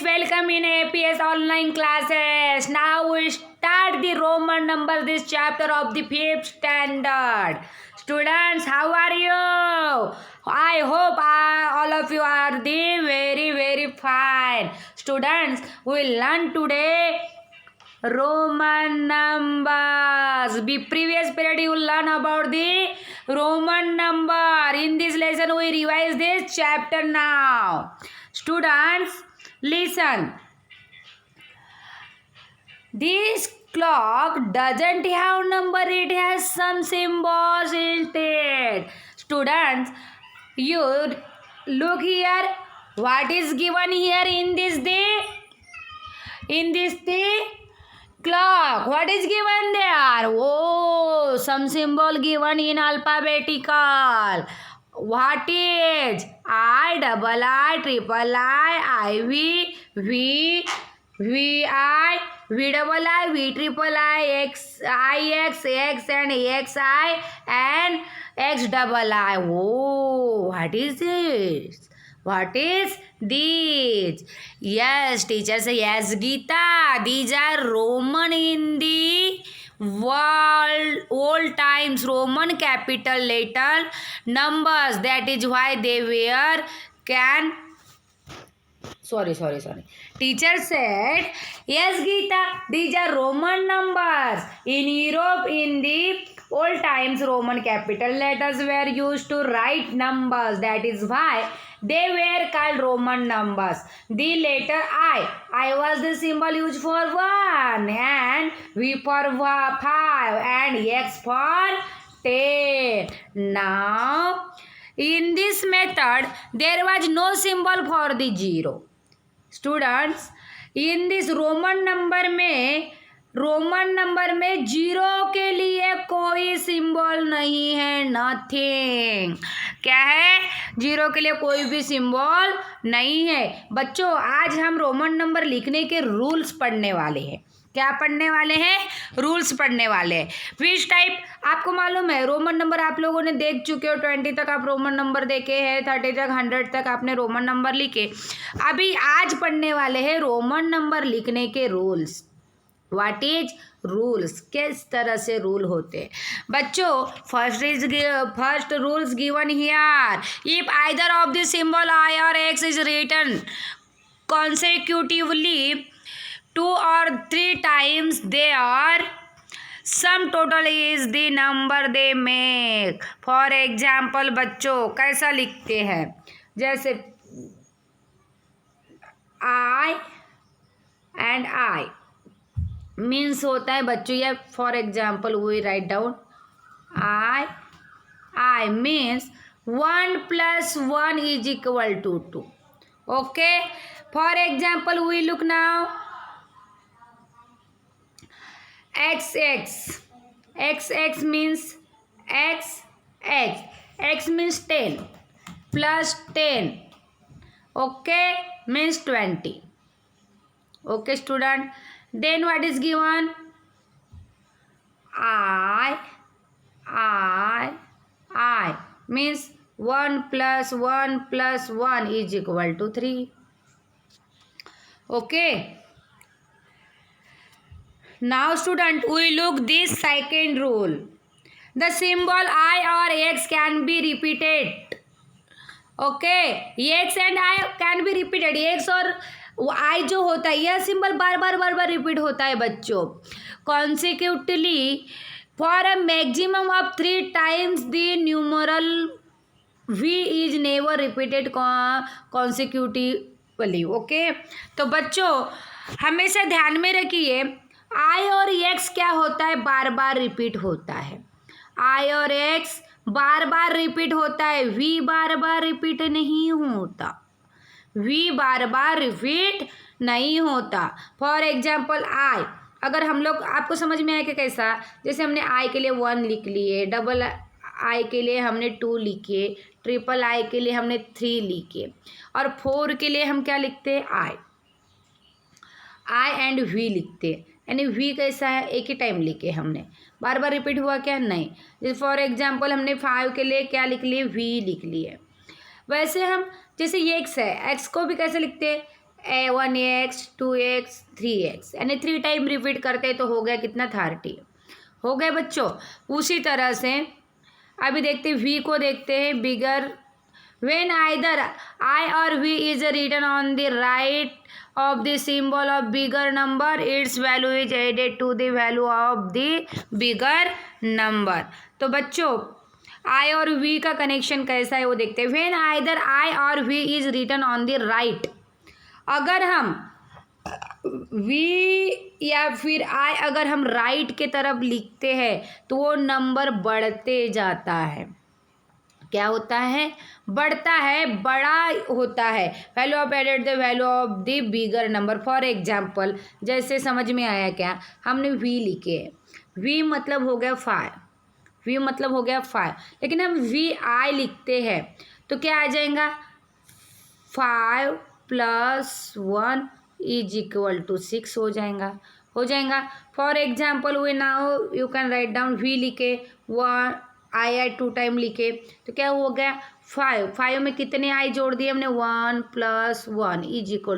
welcome in APS online classes. Now we start the Roman number, this chapter of the 5th standard. Students, how are you? I hope all of you are the very fine. Students, we will learn today Roman numbers. The previous period you will learn about the Roman number. In this lesson we revise this chapter now. Students, listen. This clock doesn't have number, it has some symbols instead. Students, you look here. What is given here in this clock? What is given there? Oh, some symbol given in alphabetical. What is I, double I, triple I, IV, V, VI, V double I, V triple I, X, IX, X and XI and X double I. Oh, what is this? What is these? Yes, teacher say yes, Geeta. These are Roman in the old times, Roman capital letter numbers. That is why they were Sorry. Teacher said, yes, Geeta, these are Roman numbers. In Europe, in the old times, Roman capital letters were used to write numbers. That is why they were called Roman numbers. The letter I was the symbol used for 1, and V for 5, and X for 10. Now, in this method, there was no symbol for the 0. Students, in this Roman number में 0 के लिए कोई symbol नहीं है. Nothing. क्या है? 0 के लिए कोई भी सिंबल नहीं है. बच्चों, आज हम रोमन नंबर लिखने के रूल्स पढ़ने वाले हैं. क्या पढ़ने वाले हैं? रूल्स पढ़ने वाले हैं. विच टाइप आपको मालूम है. रोमन नंबर आप लोगों ने देख चुके हो. 20 तक आप रोमन नंबर देखे हैं. 30 तक 100 तक आपने रोमन नंबर लिखे. अभी आज पढ़ने वाले हैं रोमन नंबर लिखने के रूल्स. What is rules? किस तरह से रूल होते हैं बच्चों. First rules given here. If either of the symbol I or X is written consecutively 2 or 3 times, their sum total is the number they make. For example, बच्चों कैसा लिखते हैं? जैसे I and I मीन्स होता है बच्चों. ये for example we write down I means 1 + 1 is equal to 2. Okay. For example, we look now. XX means X means 10 plus 10. Okay, means 20. Okay, student. Then what is given? I means 1 + 1 + 1 is equal to 3. Okay. Now student, we look this second rule. The symbol I or X can be repeated. Okay, X and I can be repeated. X और I जो होता है यह symbol बार repeat होता है बच्चों. Consecutively for a maximum of 3 times the numeral V is never repeated consecutively. Okay, तो बच्चों हमेशा ध्यान में रखिए I और X क्या होता है? बार रिपीट होता है. I और X बार रिपीट होता है. V बार रिपीट नहीं होता. रिपीट नहीं होता. फॉर एग्जाम्पल I, अगर हम लोग आपको समझ में आए कि कैसा, जैसे हमने I के लिए 1 लिख लिए, डबल I के लिए हमने 2 लिखे, ट्रिपल I के लिए हमने 3 लिखे, और 4 के लिए हम क्या लिखते हैं? I एंड V लिखते हैं. यानी V कैसा है? एक ही टाइम लिखे हमने. बार रिपीट हुआ क्या? नहीं. जैसे फॉर एग्जाम्पल हमने 5 के लिए क्या लिख लिए? V लिख लिए. वैसे हम जैसे ये X है, X को भी कैसे लिखते हैं? 1x 2x 3x, यानी 3 टाइम रिपीट करते तो हो गया कितना 30। हो गए बच्चों। उसी तरह से अभी देखते v को देखते हैं। बिगर when either I or v is written on the right of the symbol of bigger number, its value is added to the value of the bigger number। तो बच्चों I और v का कनेक्शन कैसा है वो देखते हैं। when either I और v is written on the right, अगर हम v या फिर I अगर हम राइट के तरफ लिखते हैं तो वो नंबर बढ़ते जाता है। क्या होता है? बढ़ता है, बड़ा होता है। Value of added the value of the bigger number. For example जैसे समझ में आया क्या? हमने v लिखे है, v मतलब हो गया 5, v मतलब हो गया 5, लेकिन हम vi लिखते हैं तो क्या आ जाएगा? 5 + 1 = 6 हो जाएगा। For example way now you can write down v लिखे 1 आई 2 टाइम लिखे तो क्या हो गया? 5 में कितने आई जोड़ दिए हमने? 1 + 1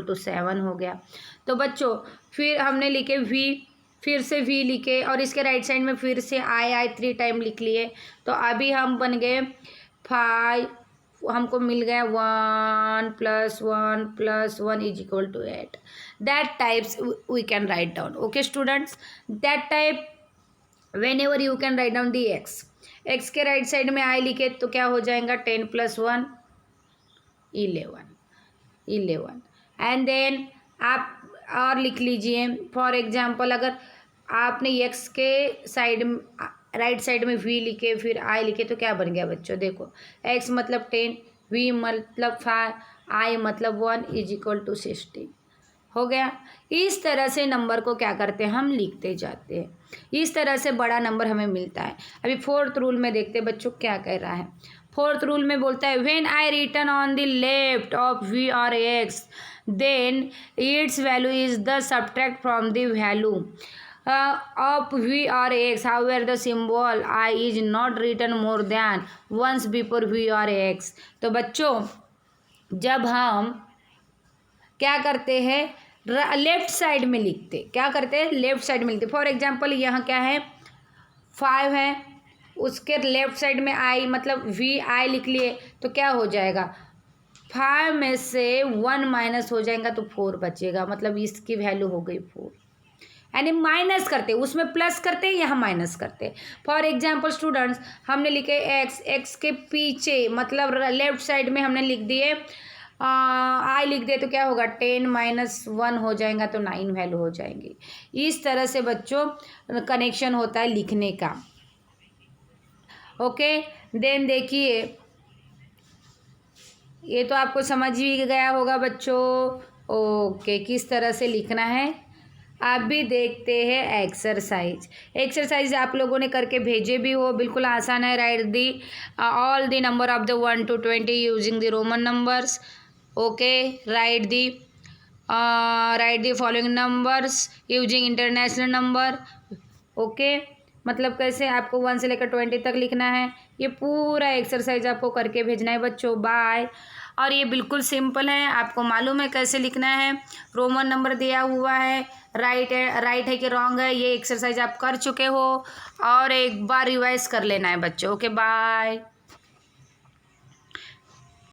= 7 हो गया। तो बच्चों फिर हमने लिखे v, फिर से v लिखे और इसके राइट साइड में फिर से आई 3 टाइम लिख लिए। तो अभी हम बन गए 5, हमको मिल गया 1 + 1 + 1 = 8। That types we can write down. Okay students, that type whenever you can write down the x के राइट साइड में i लिखे तो क्या हो जाएगा? 10 + 1 11 एंड देन आप और लिख लीजिए। फॉर एग्जाम्पल अगर आपने x के साइड राइट साइड में v लिखे फिर i लिखे तो क्या बन गया बच्चों? देखो x मतलब 10, v मतलब 5, i मतलब 1 = 16 हो गया। इस तरह से नंबर को क्या करते हैं? हम लिखते जाते हैं। इस तरह से बड़ा नंबर हमें मिलता है। अभी 4th रूल में देखते हैं बच्चों क्या कह रहा है। 4th रूल में बोलता है when I written on the left of v और x then its value is the subtract from the value of v और x। However the symbol i is not written more than once before v और x। तो बच्चों जब हम क्या करते हैं? लेफ्ट साइड में लिखते। क्या करते हैं? लेफ्ट साइड में लिखते। फॉर एग्जाम्पल यहाँ क्या है? 5 है, उसके लेफ्ट साइड में i मतलब vi लिख लिए तो क्या हो जाएगा? 5 में से 1 माइनस हो जाएगा तो 4 बचेगा, मतलब इसकी वैल्यू हो गई 4। यानी माइनस करते, उसमें प्लस करते, यहाँ माइनस करते। फॉर एग्जाम्पल स्टूडेंट्स हमने लिखे x के पीछे मतलब लेफ्ट साइड में हमने लिख दिए आई लिख दे तो क्या होगा? 10 - 1 हो जाएगा तो 9 वैल्यू हो जाएंगी। इस तरह से बच्चों कनेक्शन होता है लिखने का। ओके देन देखिए ये तो आपको समझ ही गया होगा बच्चों। ओके किस तरह से लिखना है। आप भी देखते हैं एक्सरसाइज आप लोगों ने करके भेजे भी हो, बिल्कुल आसान है। Right the all the number of the 1 to 20 using the Roman numbers. Okay right the following numbers using international number. Okay मतलब कैसे आपको 1 से लेकर 20 तक लिखना है। ये पूरा एक्सरसाइज आपको करके भेजना है बच्चों। बाय। और ये बिल्कुल सिंपल है, आपको मालूम है कैसे लिखना है। रोमन नंबर दिया हुआ है, राइट है कि रॉन्ग है, ये एक्सरसाइज आप कर चुके हो और एक बार रिवाइज कर लेना है बच्चों। Okay bye.